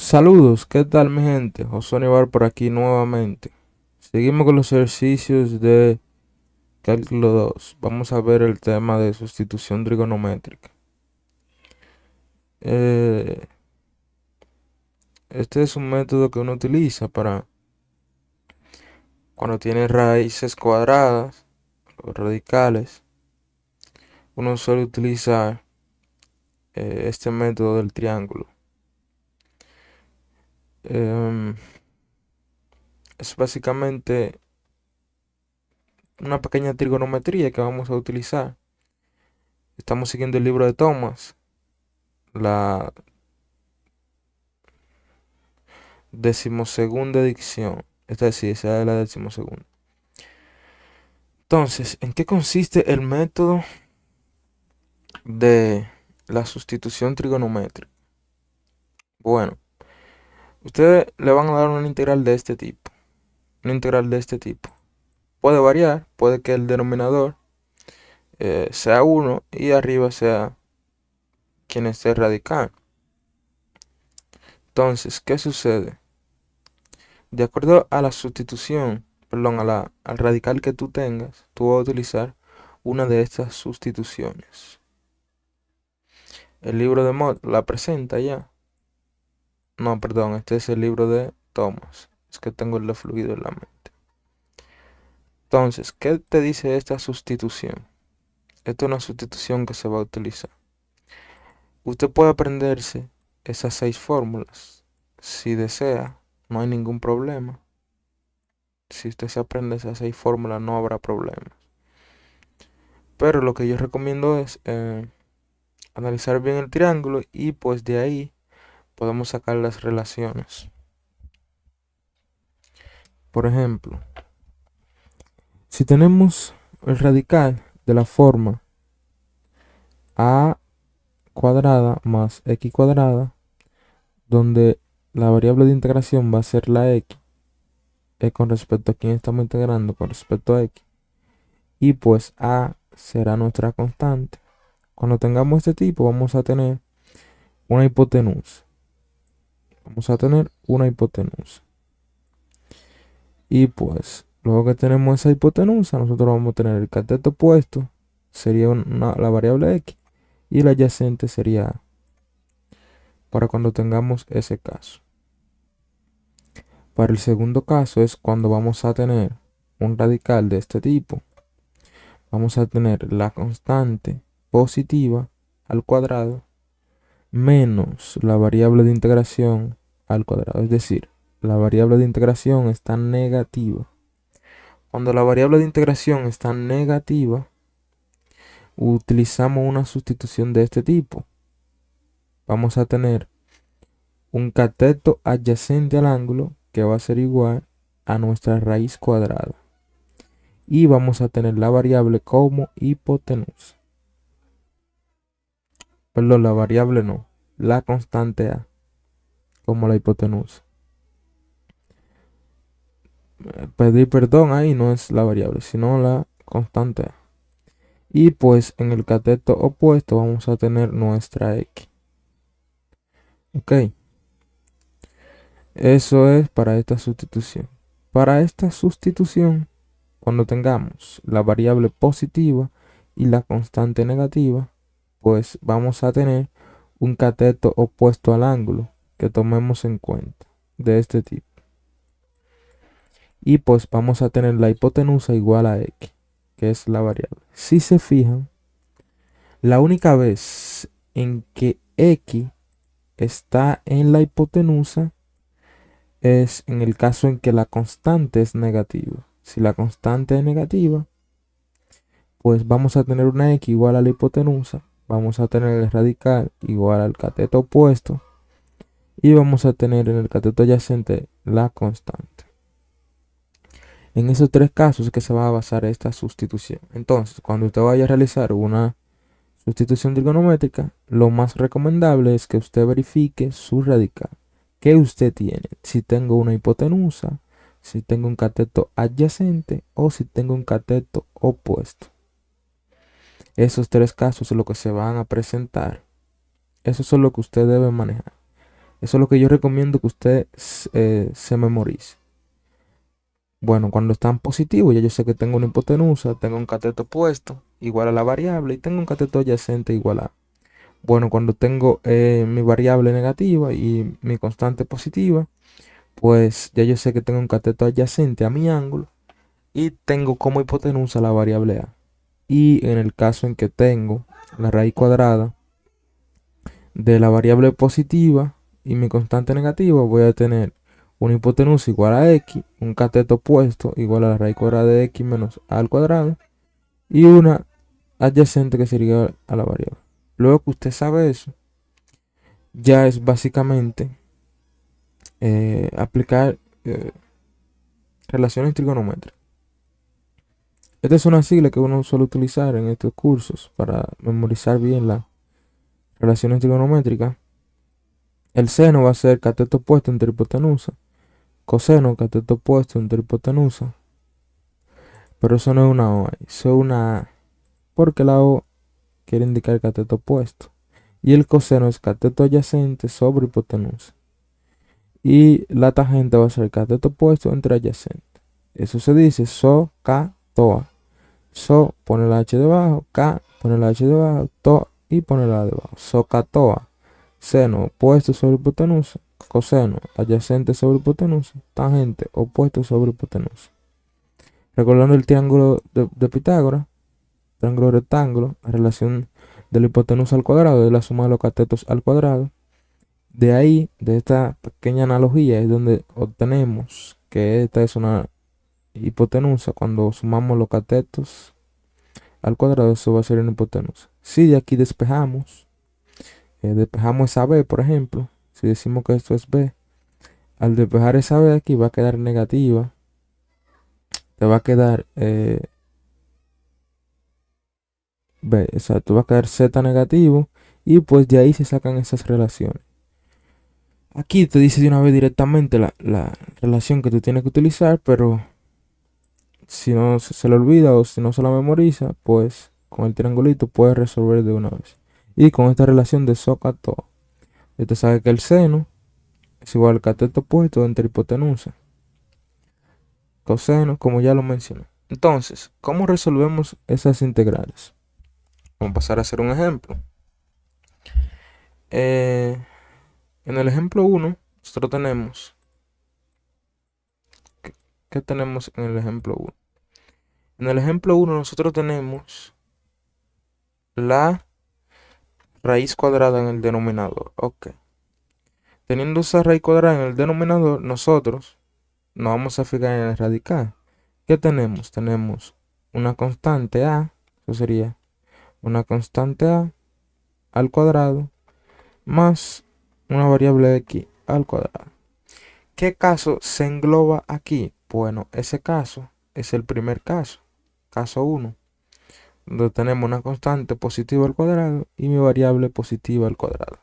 Saludos, ¿qué tal mi gente? José Nivar por aquí nuevamente. Seguimos con los ejercicios de cálculo 2. Vamos a ver el tema de sustitución trigonométrica. Eh, este es un método que uno utiliza para cuando tiene raíces cuadradas o radicales. Uno suele utilizar este método del triángulo. Em, es básicamente una pequeña trigonometría que vamos a utilizar. Estamos siguiendo el libro de Thomas, la decimosegunda edición. Esta decir, esa es la decimosegunda. Entonces, ¿en qué consiste el método de la sustitución trigonométrica? Bueno, ustedes le van a dar una integral de este tipo. Una integral de este tipo. Puede variar, puede que el denominador sea 1 y arriba sea quien esté radical. Entonces, ¿qué sucede? De acuerdo a la sustitución, perdón, al radical que tú tengas, tú vas a utilizar una de estas sustituciones. El libro de Mott la presenta ya. No, perdón, este es el libro de Thomas. Es que tengo el de fluido en la mente. Entonces, ¿qué te dice esta sustitución? Esta es una sustitución que se va a utilizar. Usted puede aprenderse esas 6 fórmulas. Si desea, no hay ningún problema. Si usted se aprende esas 6 fórmulas, no habrá problema. Pero lo que yo recomiendo es analizar bien el triángulo y pues de ahí podemos sacar las relaciones. Por ejemplo, si tenemos el radical de la forma a cuadrada más x cuadrada, donde la variable de integración va a ser la x, con respecto a quién estamos integrando, con respecto a x, y pues a será nuestra constante. Cuando tengamos este tipo vamos a tener una hipotenusa. Vamos a tener una hipotenusa. Y pues, luego que tenemos esa hipotenusa, nosotros vamos a tener el cateto opuesto, sería la variable x, y la adyacente sería a, para cuando tengamos ese caso. Para el segundo caso es cuando vamos a tener un radical de este tipo. Vamos a tener la constante positiva al cuadrado menos la variable de integración al cuadrado. Es decir, la variable de integración está negativa. Cuando la variable de integración está negativa, utilizamos una sustitución de este tipo. Vamos a tener un cateto adyacente al ángulo que va a ser igual a nuestra raíz cuadrada. Y vamos a tener la variable como hipotenusa. Perdón, la variable no, la constante a como la hipotenusa. Pedir perdón ahí no es la variable, sino la constante a. Y pues en el cateto opuesto vamos a tener nuestra x. Ok, eso es para esta sustitución. Para esta sustitución, cuando tengamos la variable positiva y la constante negativa, pues vamos a tener un cateto opuesto al ángulo que tomemos en cuenta de este tipo. Y pues vamos a tener la hipotenusa igual a x, que es la variable. Si se fijan, la única vez en que x está en la hipotenusa es en el caso en que la constante es negativa. Si la constante es negativa, pues vamos a tener una x igual a la hipotenusa, vamos a tener el radical igual al cateto opuesto y vamos a tener en el cateto adyacente la constante. En esos 3 casos es que se va a basar esta sustitución. Entonces, cuando usted vaya a realizar una sustitución trigonométrica, lo más recomendable es que usted verifique su radical. ¿Qué usted tiene? Si tengo una hipotenusa, si tengo un cateto adyacente o si tengo un cateto opuesto. Esos 3 casos son los que se van a presentar. Eso es lo que usted debe manejar. Eso es lo que yo recomiendo que usted se memorice. Bueno, cuando están positivos, ya yo sé que tengo una hipotenusa, tengo un cateto opuesto igual a la variable y tengo un cateto adyacente igual a. Bueno, cuando tengo mi variable negativa y mi constante positiva, pues ya yo sé que tengo un cateto adyacente a mi ángulo y tengo como hipotenusa la variable a. Y en el caso en que tengo la raíz cuadrada de la variable positiva y mi constante negativa, voy a tener una hipotenusa igual a x, un cateto opuesto igual a la raíz cuadrada de x menos a al cuadrado y una adyacente que sería a la variable. Luego que usted sabe eso, ya es básicamente aplicar relaciones trigonométricas. Esta es una sigla que uno suele utilizar en estos cursos para memorizar bien las relaciones trigonométricas. El seno va a ser cateto opuesto entre hipotenusa. Coseno, cateto opuesto entre hipotenusa. Pero eso no es una O, eso es una A. Porque la O quiere indicar cateto opuesto. Y el coseno es cateto adyacente sobre hipotenusa. Y la tangente va a ser cateto opuesto entre adyacente. Eso se dice so, ca, toa. So, pone la H debajo, ca, pone la H debajo, to y pone la debajo. So, ca, toa. Seno opuesto sobre hipotenusa. Coseno adyacente sobre hipotenusa. Tangente opuesto sobre hipotenusa. Recordando el triángulo de Pitágoras, triángulo rectángulo, la relación de la hipotenusa al cuadrado es la suma de los catetos al cuadrado. De ahí, de esta pequeña analogía, es donde obtenemos que esta es una hipotenusa. Cuando sumamos los catetos al cuadrado, eso va a ser una hipotenusa. Si de aquí despejamos esa b, por ejemplo, si decimos que esto es b, al despejar esa b de aquí va a quedar negativa. Te va a quedar b, exacto, va a quedar z negativo y pues de ahí se sacan esas relaciones. Aquí te dice de una vez directamente la relación que tú tienes que utilizar, pero si no se le olvida o si no se la memoriza, pues con el triangulito puedes resolver de una vez. Y con esta relación de SOHCAHTOA, usted sabe que el seno es igual al cateto opuesto entre hipotenusa. Coseno, como ya lo mencioné. Entonces, ¿cómo resolvemos esas integrales? Vamos a pasar a hacer un ejemplo. En el ejemplo 1, nosotros tenemos. ¿Qué tenemos en el ejemplo 1? En el ejemplo 1 nosotros tenemos la raíz cuadrada en el denominador. Ok. Teniendo esa raíz cuadrada en el denominador, nosotros nos vamos a fijar en el radical. ¿Qué tenemos? Tenemos una constante a, eso sería una constante a al cuadrado más una variable x al cuadrado. ¿Qué caso se engloba aquí? Bueno, ese caso es el primer caso, caso 1, donde tenemos una constante positiva al cuadrado y mi variable positiva al cuadrado.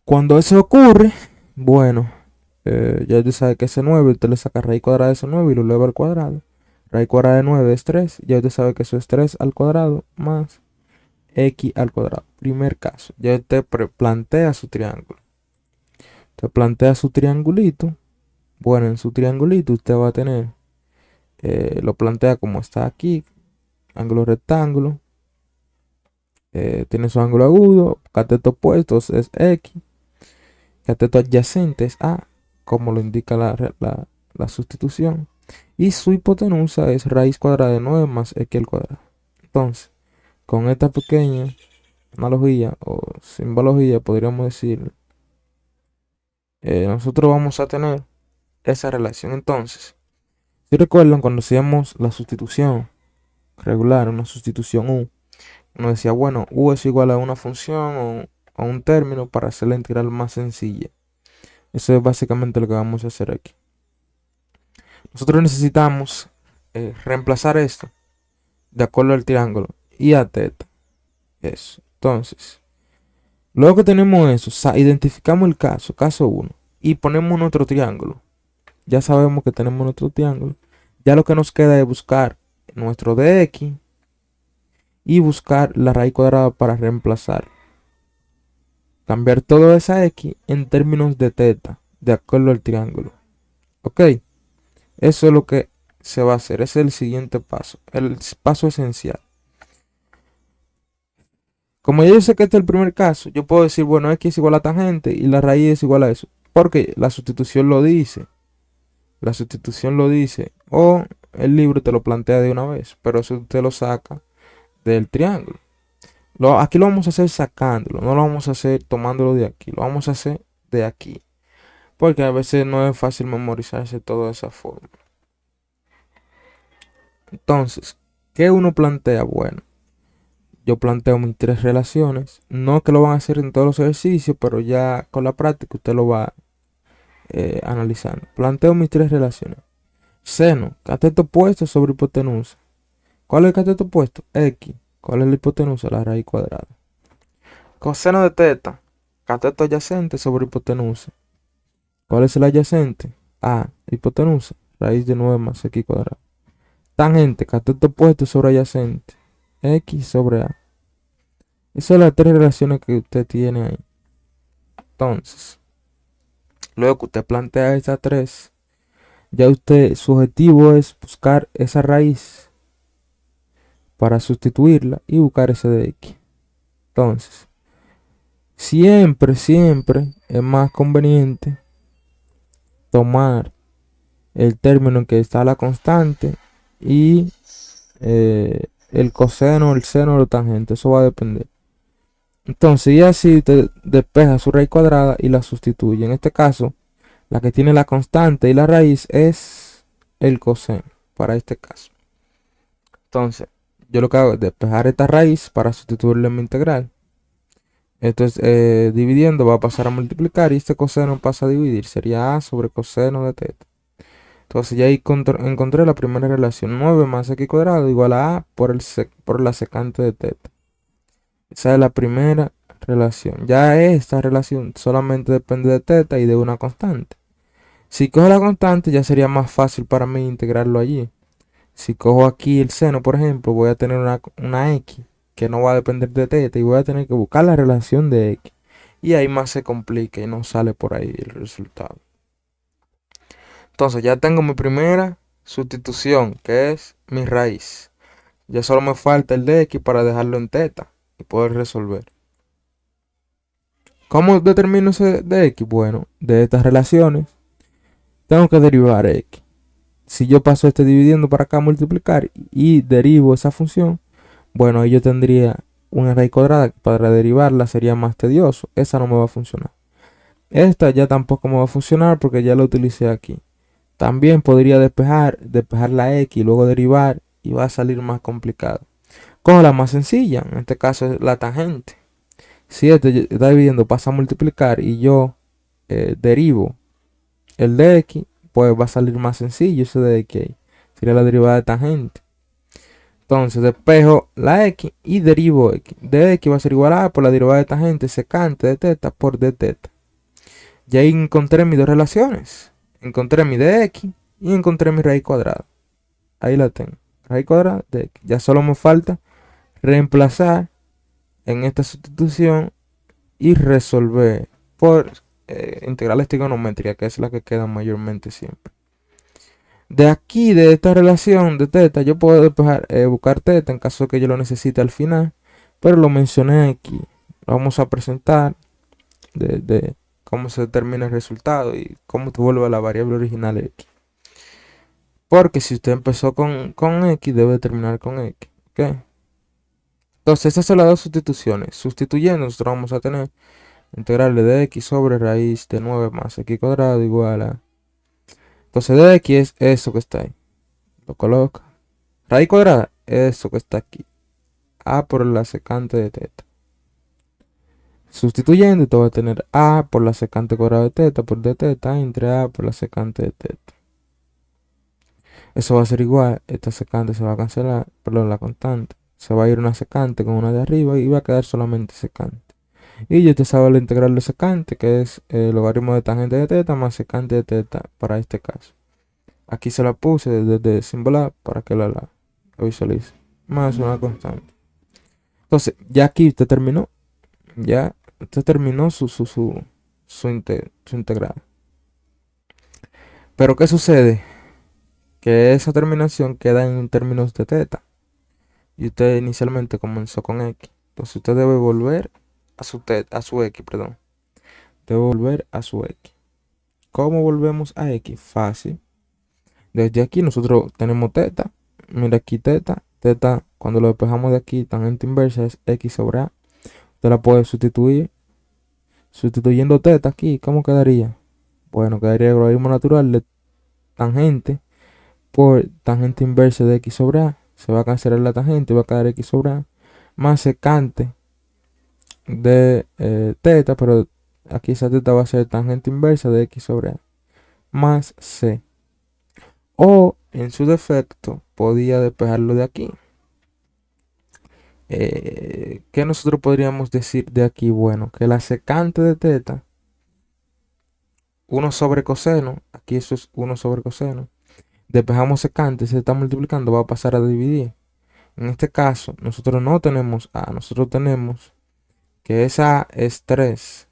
Cuando eso ocurre, bueno, ya usted sabe que ese 9, usted le saca raíz cuadrada de ese 9 y lo eleva al cuadrado. Raíz cuadrada de 9 es 3, ya usted sabe que eso es 3 al cuadrado más x al cuadrado. Primer caso, ya usted plantea su triángulo. Usted plantea su triangulito. Bueno, en su triangulito usted va a tener, lo plantea como está aquí, ángulo rectángulo. Tiene su ángulo agudo, cateto opuestos es x, cateto adyacente es a, como lo indica la sustitución. Y su hipotenusa es raíz cuadrada de 9 más x al cuadrado. Entonces, con esta pequeña analogía o simbología podríamos decir, nosotros vamos a tener esa relación. Entonces, si recuerdan cuando hacíamos la sustitución regular, una sustitución u, uno decía, bueno, u es igual a una función o a un término para hacer la integral más sencilla. Eso es básicamente lo que vamos a hacer aquí. Nosotros necesitamos reemplazar esto de acuerdo al triángulo y a teta. Eso. Entonces, luego que tenemos eso, identificamos el caso 1, y ponemos nuestro triángulo. Ya sabemos que tenemos nuestro triángulo. Ya lo que nos queda es buscar nuestro de x y buscar la raíz cuadrada para reemplazar. cambiar toda esa X en términos de teta, de acuerdo al triángulo. ¿Ok? Eso es lo que se va a hacer. Ese es el siguiente paso. El paso esencial. Como ya yo sé que este es el primer caso, yo puedo decir, bueno, X es igual a tangente y la raíz es igual a eso. Porque la sustitución lo dice. La sustitución lo dice. O el libro te lo plantea de una vez. Pero eso te lo saca del triángulo. Aquí lo vamos a hacer sacándolo. No lo vamos a hacer tomándolo de aquí. Lo vamos a hacer de aquí. Porque a veces no es fácil memorizarse toda esa forma. Entonces, ¿qué uno plantea? Bueno, yo planteo mis tres relaciones. No que lo van a hacer en todos los ejercicios, pero ya con la práctica usted lo va analizando. Planteo mis tres relaciones. Seno, cateto opuesto sobre hipotenusa. ¿Cuál es el cateto opuesto? X. ¿Cuál es la hipotenusa? La raíz cuadrada. Coseno de teta, cateto adyacente sobre hipotenusa. ¿Cuál es el adyacente? A, hipotenusa, raíz de 9 más X cuadrado. Tangente, cateto opuesto sobre adyacente. X sobre A. Esas son las tres relaciones que usted tiene ahí. Entonces, luego que usted plantea estas tres, ya su objetivo es buscar esa raíz para sustituirla y buscar ese de X. Entonces, siempre es más conveniente tomar el término en que está la constante y el coseno, el seno o la tangente. Eso va a depender. Entonces, y así te despeja su raíz cuadrada y la sustituye. En este caso, la que tiene la constante y la raíz es el coseno para este caso. Entonces, yo lo que hago es despejar esta raíz para sustituirle en mi integral. Entonces, dividiendo va a pasar a multiplicar y este coseno pasa a dividir. Sería A sobre coseno de teta. Entonces ya ahí encontré la primera relación. 9 más X cuadrado igual a A por la secante de teta. Esa es la primera relación. Ya esta relación solamente depende de teta y de una constante. Si cojo la constante ya sería más fácil para mí integrarlo allí. Si cojo aquí el seno, por ejemplo, voy a tener una X que no va a depender de teta y voy a tener que buscar la relación de X. Y ahí más se complica y no sale por ahí el resultado. Entonces ya tengo mi primera sustitución, que es mi raíz. Ya solo me falta el de X para dejarlo en teta y poder resolver. ¿Cómo determino ese de X? Bueno, de estas relaciones tengo que derivar X. Si yo paso este dividiendo para acá a multiplicar y derivo esa función, bueno, ahí yo tendría una raíz cuadrada que para derivarla sería más tedioso. Esa no me va a funcionar. Esta ya tampoco me va a funcionar porque ya la utilicé aquí. También podría despejar la X y luego derivar y va a salir más complicado. Cojo la más sencilla, en este caso es la tangente. Si este está dividiendo pasa a multiplicar y yo derivo el de X, pues va a salir más sencillo ese de X ahí. Sería la derivada de tangente. Entonces despejo la X y derivo X. De X va a ser igual a por la derivada de tangente secante de teta por d teta. Y ahí encontré mis dos relaciones. Encontré mi de X y encontré mi raíz cuadrada. Ahí la tengo. Raíz cuadrada de X. Ya solo me falta reemplazar en esta sustitución y resolver por integrales trigonométricas, que es la que queda mayormente siempre. De aquí, de esta relación de teta, yo puedo despejar, buscar teta en caso de que yo lo necesite al final, pero lo mencioné aquí. Lo vamos a presentar de cómo se determina el resultado y cómo te vuelve a la variable original X. Porque si usted empezó con X, debe terminar con X. ¿Ok? Entonces, estas son las dos sustituciones. Sustituyendo, nosotros vamos a tener integral de X sobre raíz de 9 más X cuadrado igual a... Entonces, de X es eso que está ahí. Lo coloca. Raíz cuadrada, eso que está aquí. A por la secante de teta. Sustituyendo, te va a tener A por la secante cuadrada de teta por d teta entre A por la secante de teta. Eso va a ser igual. Esta secante se va a cancelar. Perdón, la constante. Se va a ir una secante con una de arriba y va a quedar solamente secante. Y ya te sabe la integral de secante, que es el logaritmo de tangente de teta más secante de teta para este caso. Aquí se la puse desde símbolo para que la visualice. Más una constante. Entonces, ya aquí usted terminó. Ya usted terminó su integral. Pero ¿qué sucede? Que esa terminación queda en términos de teta. Y usted inicialmente comenzó con x. Entonces usted debe volver a su x, perdón. Debe volver a su x. ¿Cómo volvemos a x? Fácil. Desde aquí nosotros tenemos teta. Mira aquí teta. Teta, cuando lo despejamos de aquí, tangente inversa es x sobre a. Usted la puede sustituir. Sustituyendo teta aquí, ¿cómo quedaría? Bueno, quedaría el logaritmo natural de tangente por tangente inversa de x sobre a. Se va a cancelar la tangente y va a quedar x sobre a. Más secante de teta, pero aquí esa teta va a ser tangente inversa de x sobre a. Más c. O, en su defecto, podía despejarlo de aquí. ¿Qué nosotros podríamos decir de aquí? Bueno, que la secante de teta, 1 sobre coseno, aquí eso es 1 sobre coseno. Despejamos secante, se está multiplicando, va a pasar a dividir. En este caso, nosotros no tenemos a, nosotros tenemos que esa es 3.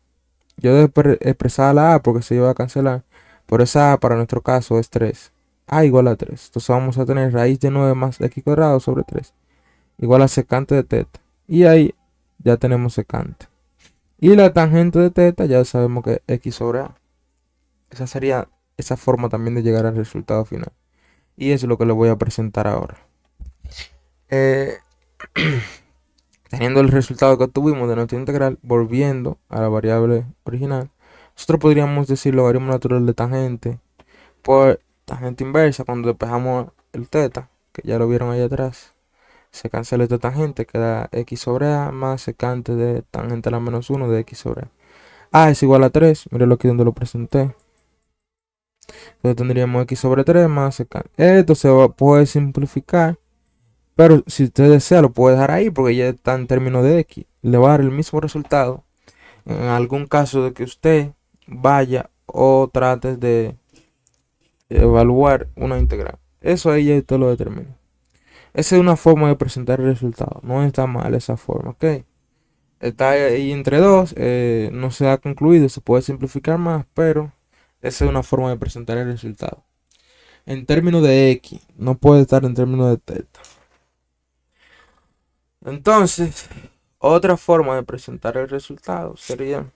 Yo debo expresar la a porque se iba a cancelar, pero esa a para nuestro caso es 3. A igual a 3. Entonces vamos a tener raíz de 9 más x cuadrado sobre 3 igual a secante de teta. Y ahí ya tenemos secante. Y la tangente de teta ya sabemos que es x sobre a. Esa sería esa forma también de llegar al resultado final. Y eso es lo que les voy a presentar ahora. Teniendo el resultado que obtuvimos de nuestra integral, volviendo a la variable original, nosotros podríamos decir logaritmo natural de tangente por tangente inversa cuando despejamos el teta, que ya lo vieron ahí atrás. Se cancela esta tangente, queda x sobre a más secante de tangente a la menos 1 de x sobre a. A es igual a 3, mírenlo aquí donde lo presenté. Entonces tendríamos x sobre 3 más secante. Esto se puede simplificar, pero si usted desea lo puede dejar ahí porque ya está en términos de x. Le va a dar el mismo resultado en algún caso de que usted vaya o trate de evaluar una integral. Eso ahí ya usted lo determina. Esa es una forma de presentar el resultado. No está mal esa forma, ¿ok? Está ahí entre dos. No se ha concluido. Se puede simplificar más, pero esa es una forma de presentar el resultado. En términos de x, no puede estar en términos de teta. Entonces, otra forma de presentar el resultado sería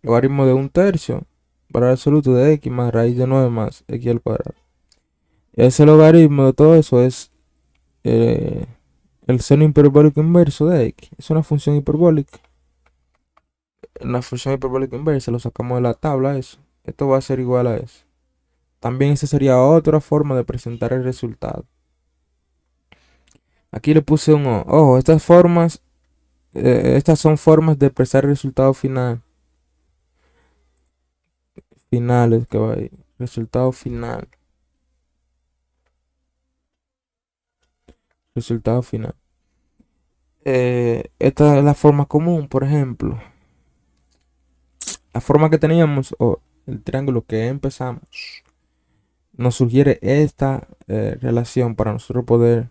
logaritmo de 1/3 valor absoluto de x más raíz de 9 más x al cuadrado. Ese logaritmo de todo eso es el seno hiperbólico inverso de x. Es una función hiperbólica. La función hiperbólica inversa lo sacamos de la tabla, eso. Esto va a ser igual a eso. También esa sería otra forma de presentar el resultado. Aquí le puse un O. Ojo, estas son formas de expresar el resultado final. Finales que va ahí. Resultado final. Resultado final. Esta es la forma común, por ejemplo. La forma que teníamos, o el triángulo que empezamos, nos sugiere esta relación para nosotros poder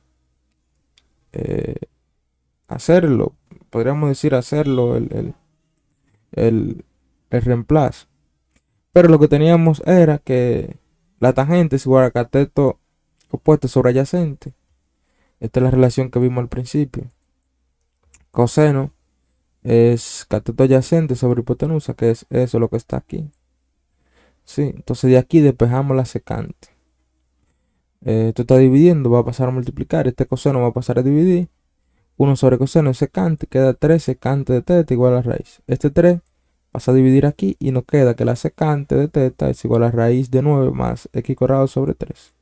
hacerlo. Podríamos decir hacerlo el reemplazo. Pero lo que teníamos era que la tangente es igual a cateto opuesto sobre adyacente. Esta es la relación que vimos al principio. Coseno es cateto adyacente sobre hipotenusa, que es eso lo que está aquí. Sí, entonces de aquí despejamos la secante. Esto está dividiendo, va a pasar a multiplicar. Este coseno va a pasar a dividir. 1 sobre coseno es secante, queda 3 secante de teta igual a raíz. Este 3 pasa a dividir aquí y nos queda que la secante de teta es igual a raíz de 9 más x cuadrado sobre 3.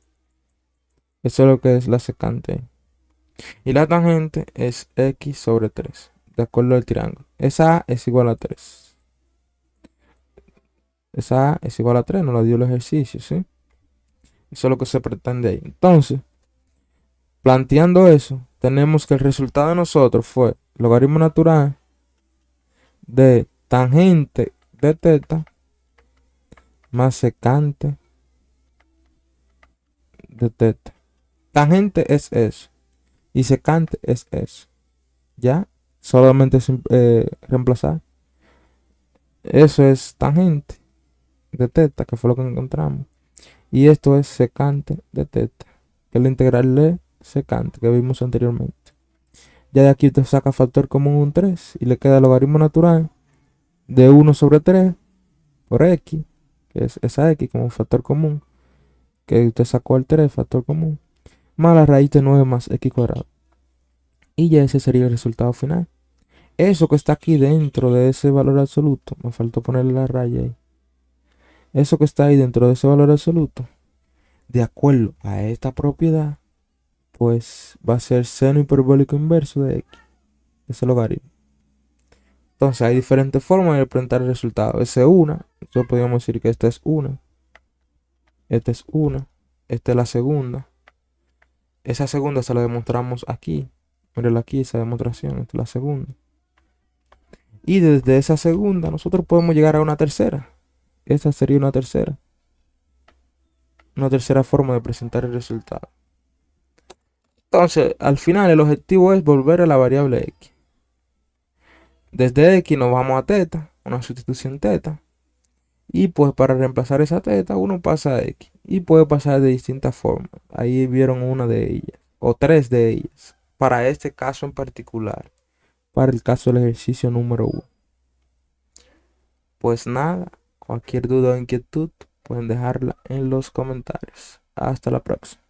Eso es lo que es la secante. Y la tangente es x sobre 3, de acuerdo al triángulo. Esa a es igual a 3. Esa a es igual a 3, nos la dio el ejercicio, ¿sí? Eso es lo que se pretende ahí. Entonces, planteando eso, tenemos que el resultado de nosotros fue logaritmo natural de tangente de teta más secante de teta. Tangente es eso y secante es eso. Ya, solamente reemplazar. Eso es tangente de teta, que fue lo que encontramos. Y esto es secante de teta, que es la integral de secante que vimos anteriormente. Ya de aquí usted saca factor común un 3 y le queda el logaritmo natural de 1/3 por x, que es esa x como factor común, que usted sacó el 3, factor común, más la raíz de 9 más x cuadrado. Y ya ese sería el resultado final. Eso que está aquí dentro de ese valor absoluto, me faltó ponerle la raya ahí. Eso que está ahí dentro de ese valor absoluto, de acuerdo a esta propiedad, pues va a ser seno hiperbólico inverso de x, ese logaritmo. Entonces hay diferentes formas de representar el resultado. Esa es una. Nosotros podríamos decir que esta es una. Esta es una. Esta es la segunda. Esa segunda se la demostramos aquí. Mírenla aquí, esa demostración. Esta es la segunda. Y desde esa segunda nosotros podemos llegar a una tercera. Esta sería una tercera. Una tercera forma de presentar el resultado. Entonces, al final el objetivo es volver a la variable x. Desde x nos vamos a teta, una sustitución teta. Y pues para reemplazar esa teta uno pasa a x. Y puede pasar de distintas formas. Ahí vieron una de ellas. O tres de ellas. Para este caso en particular. Para el caso del ejercicio número 1. Pues nada. Cualquier duda o inquietud pueden dejarla en los comentarios. Hasta la próxima.